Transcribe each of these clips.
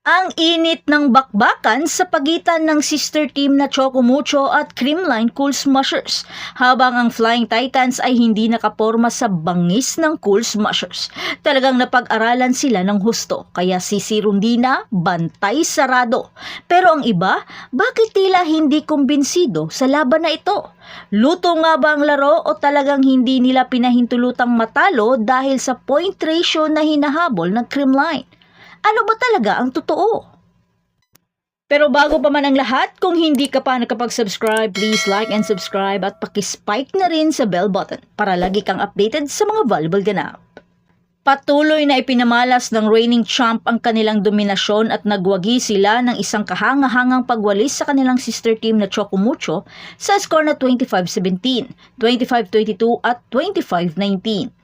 Ang init ng bakbakan sa pagitan ng sister team na Chocomucho at Creamline Cool Smushers, habang ang Flying Titans ay hindi nakaporma sa bangis ng Cool Smushers. Talagang napag-aralan sila ng husto, kaya si Rondina bantay sarado. Pero ang iba, bakit tila hindi kumbinsido sa laban na ito? Luto nga ba ang laro o talagang hindi nila pinahintulutang matalo dahil sa point ratio na hinahabol ng Creamline? Ano ba talaga ang totoo? Pero bago pa man ang lahat, kung hindi ka pa nakapag-subscribe, please like and subscribe at pakispike na rin sa bell button para lagi kang updated sa mga valuable ganap. Patuloy na ipinamalas ng reigning champ ang kanilang dominasyon at nagwagi sila ng isang kahangahangang pagwalis sa kanilang sister team na Chocomucho sa score na 25-17, 25-22 at 25-19.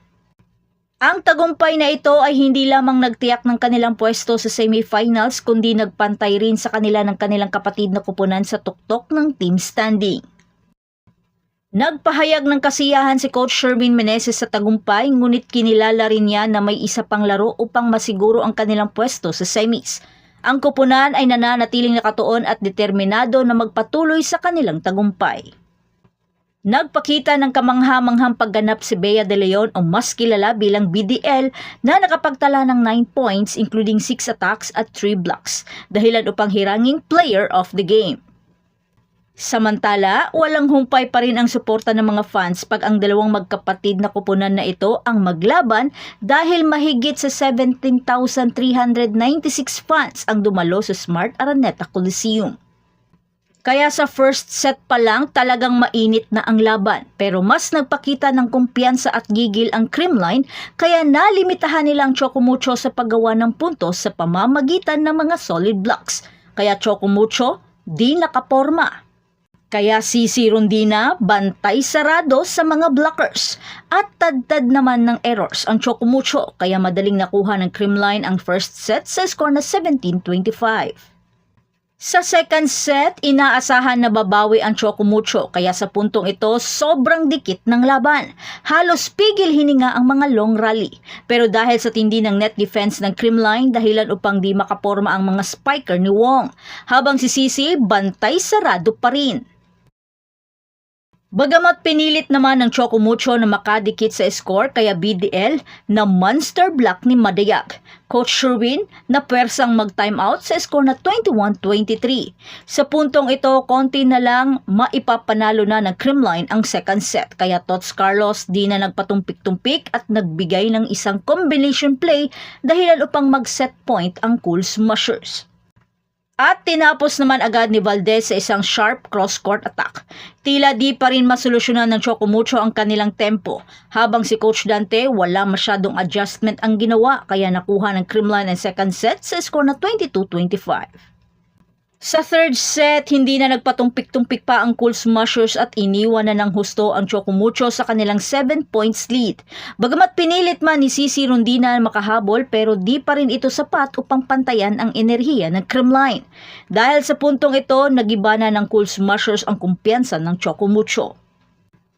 Ang tagumpay na ito ay hindi lamang nagtiyak ng kanilang pwesto sa semifinals kundi nagpantay rin sa kanila ng kanilang kapatid na kupunan sa tuktok ng team standing. Nagpahayag ng kasiyahan si Coach Sherwin Meneses sa tagumpay, ngunit kinilala rin niya na may isa pang laro upang masiguro ang kanilang pwesto sa semis. Ang kupunan ay nananatiling nakatuon at determinado na magpatuloy sa kanilang tagumpay. Nagpakita ng kamangha-manghang pagganap si Bea De Leon o mas kilala bilang BDL na nakapagtala ng 9 points including 6 attacks at 3 blocks, dahilan upang hiranging player of the game. Samantala, walang humpay pa rin ang suporta ng mga fans pag ang dalawang magkapatid na kupunan na ito ang maglaban dahil mahigit sa 17,396 fans ang dumalo sa Smart Araneta Coliseum. Kaya sa first set pa lang talagang mainit na ang laban, pero mas nagpakita ng kumpiyansa at gigil ang Creamline kaya nalimitahan nilang Chocomucho sa paggawa ng puntos sa pamamagitan ng mga solid blocks. Kaya Chocomucho di nakaporma. Kaya si Rondina bantay sarado sa mga blockers at tad-tad naman ng errors ang Chocomucho kaya madaling nakuha ng Creamline ang first set sa score na 17-25. Sa second set, inaasahan na babawi ang Chocomucho kaya sa puntong ito sobrang dikit ng laban. Halos pigil hininga ang mga long rally. Pero dahil sa tindi ng net defense ng Creamline dahilan upang di makaporma ang mga spiker ni Wong, habang si Sisi bantay sarado pa rin. Bagamat pinilit naman ng Chocomucho na makadikit sa score kaya BDL na monster block ni Madayag. Coach Sherwin na pwersang mag-timeout sa score na 21-23. Sa puntong ito, konti na lang maipapanalo na ng Creamline ang second set. Kaya Tots Carlos di na nagpatumpik-tumpik at nagbigay ng isang combination play dahilan upang mag-set point ang Cool Smushers. At tinapos naman agad ni Valdez sa isang sharp cross-court attack. Tila di pa rin masolusyonan ng Chocomucho ang kanilang tempo, habang si Coach Dante wala masyadong adjustment ang ginawa kaya nakuha ng Creamline ang second set sa score na 22-25. Sa third set, hindi na nagpatumpik-tumpik pa ang Cool Smushers at iniwan na ng husto ang Chocomucho sa kanilang 7 points lead. Bagamat pinilit man ni Rondina makahabol pero di pa rin ito sapat upang pantayan ang enerhiya ng Creamline. Dahil sa puntong ito, nagiba na ng Cool Smushers ang kumpiyansa ng Chocomucho.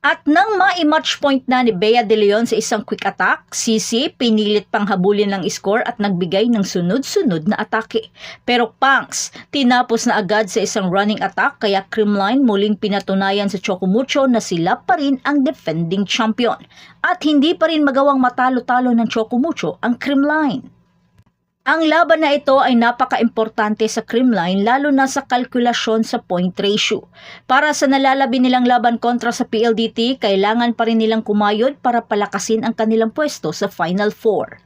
At nang ma-match point na ni Bea De Leon sa isang quick attack, Sisi pinilit pang habulin ng score at nagbigay ng sunod-sunod na atake. Pero Pangs, tinapos na agad sa isang running attack kaya Creamline muling pinatunayan sa Chocomucho na sila pa rin ang defending champion. At hindi pa rin magawang matalo-talo ng Chocomucho ang Creamline. Ang laban na ito ay napaka-importante sa Creamline lalo na sa kalkulasyon sa point ratio. Para sa nalalabi nilang laban kontra sa PLDT, kailangan pa rin nilang kumayod para palakasin ang kanilang pwesto sa Final Four.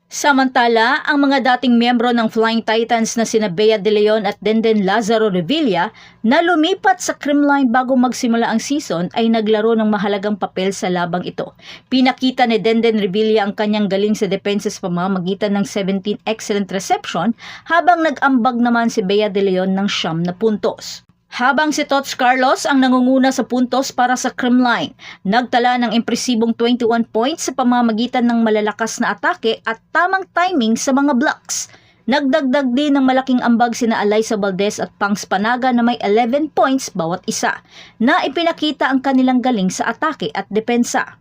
Samantala, ang mga dating miyembro ng Flying Titans na sina Bea De Leon at Denden Lazaro Revilla na lumipat sa Creamline bago magsimula ang season ay naglaro ng mahalagang papel sa labang ito. Pinakita ni Denden Revilla ang kanyang galing sa depensa sa pamamagitan ng 17 excellent reception habang nag-ambag naman si Bea De Leon ng 9 na puntos. Habang si Tots Carlos ang nangunguna sa puntos para sa Creamline, nagtala ng impresibong 21 points sa pamamagitan ng malalakas na atake at tamang timing sa mga blocks. Nagdagdag din ng malaking ambag sina Alyssa Valdez at Pangs Panaga na may 11 points bawat isa, na ipinakita ang kanilang galing sa atake at depensa.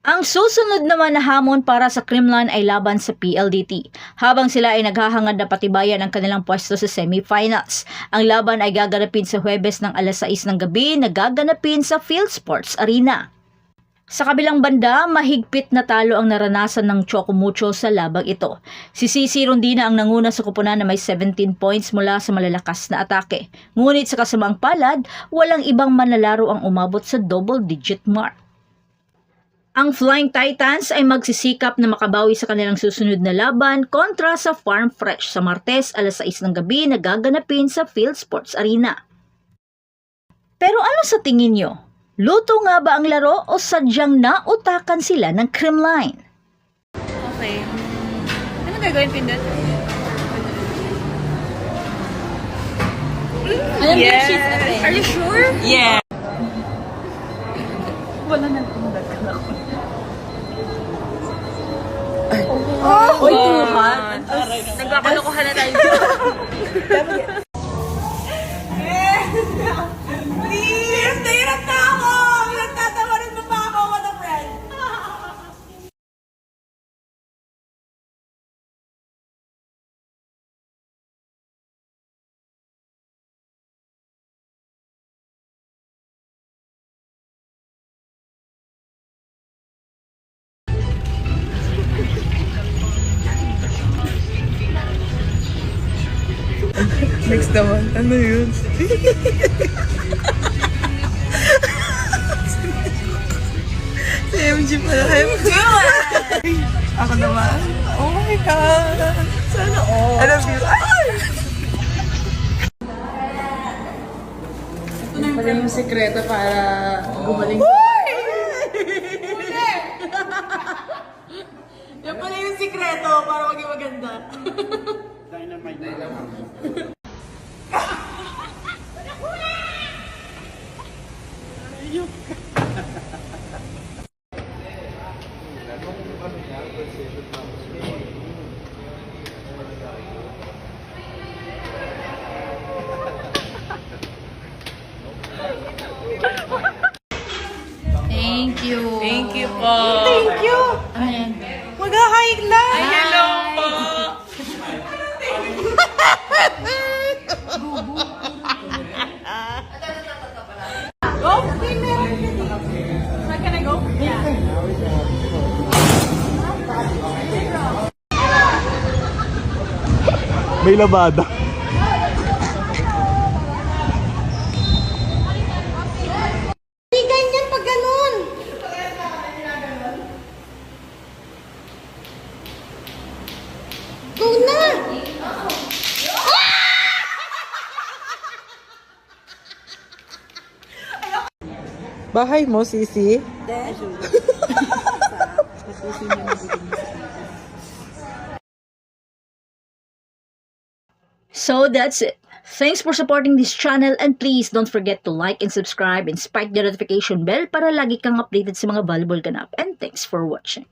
Ang susunod naman na hamon para sa Creamline ay laban sa PLDT, habang sila ay naghahangad na patibayan ang kanilang pwesto sa semifinals. Ang laban ay gaganapin sa Huwebes ng alas 6 ng gabi na gaganapin sa Field Sports Arena. Sa kabilang banda, mahigpit na talo ang naranasan ng Choco Mucho sa labang ito. Si Cici Rondina ang nanguna sa kupunan na may 17 points mula sa malalakas na atake. Ngunit sa kasamang palad, walang ibang manlalaro ang umabot sa double-digit mark. Ang Flying Titans ay magsisikap na makabawi sa kanilang susunod na laban kontra sa Farm Fresh sa Martes alas 6 ng gabi na gaganapin sa Field Sports Arena. Pero ano sa tingin nyo? Luto nga ba ang laro o sadyang nautakan sila ng Creamline? Okay. Ano gagawin, Pindot? Yes! Are you sure? Yeah! Wala nang pindag ka na ako. Oh! Uy, tuhan! Nagkakalokohan na tayo. Please! Nahirap na ako! Nagtatawarin mo pa ako, what a friend! Next naman, ano yun? Si MG pala. MG! Ako naman. Oh my God! Sana all. I love you. Ay! Ito pala yung sekreto para gumaling sa... Yan pala yung sekreto para maging maganda. Thank you. Thank you po. Thank you. Ayan. Mag-hike lang. Ay, hello po. Go! May meron ka dito. Saan ka na go? May labada. Hindi ganyan pag ganun. Go na! Bahay mo, Sisi? So that's it. Thanks for supporting this channel and please don't forget to like and subscribe and spike the notification bell para lagi kang updated sa mga valuable ganap. And thanks for watching.